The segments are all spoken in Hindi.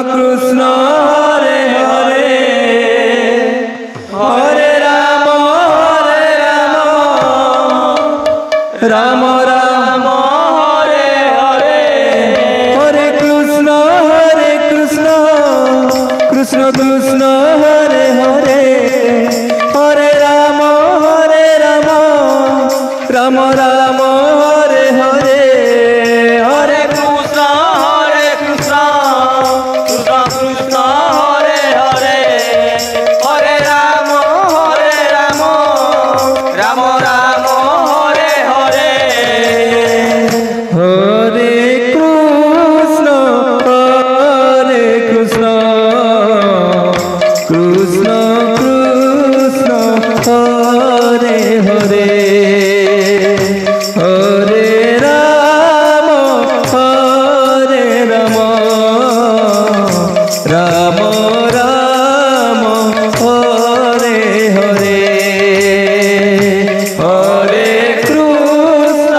कृष्ण हरे हरे हरे राम राम राम हरे हरे हरे कृष्ण कृष्ण कृष्ण हरे हरे हरे राम राम राम हरे हरे हरे कृष्ण कृष्ण कृष्ण हरे हरे हरे राम राम राम हरे हरे हरे कृष्ण कृष्ण कृष्ण हरे हरे हरे राम राम राम हरे हरे हरे कृष्ण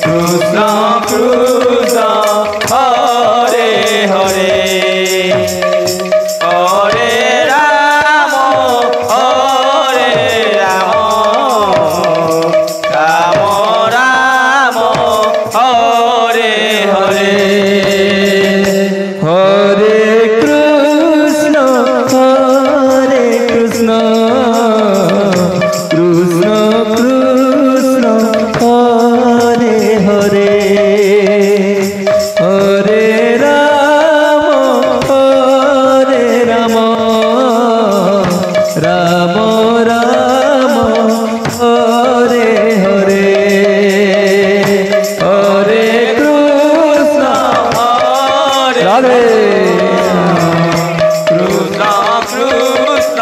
कृष्ण कृष्ण हरे हरे हरे राम राम राम हरे हरे हरे कृष्ण कृष्ण कृष्ण हरे हरे हरे राम राम राम हरे हरे हरे कृष्ण राधे कृष्ण कृष्ण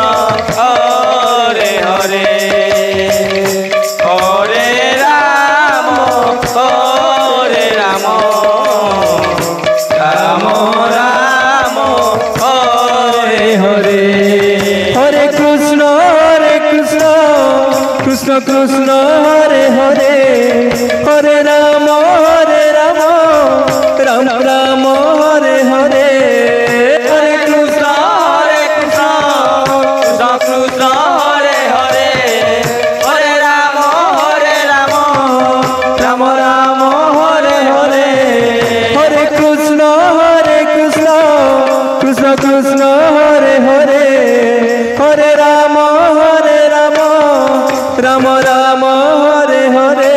हरे हरे हरे राम राम राम हरे हरे हरे कृष्ण कृष्ण कृष्ण हरे हरे हरे राम राम राम हरे हरे हरे कृष्ण कृष्ण कृष्ण हरे हरे हरे राम राम राम हरे हरे हरे कृष्ण कृष्ण कृष्ण हरे हरे हरे राम राम राम हरे हरे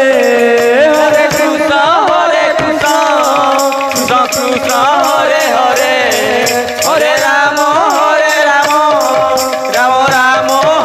हरे कृष्ण कृष्ण कृष्ण हरे हरे हरे राम राम राम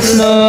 কৃষ্ণ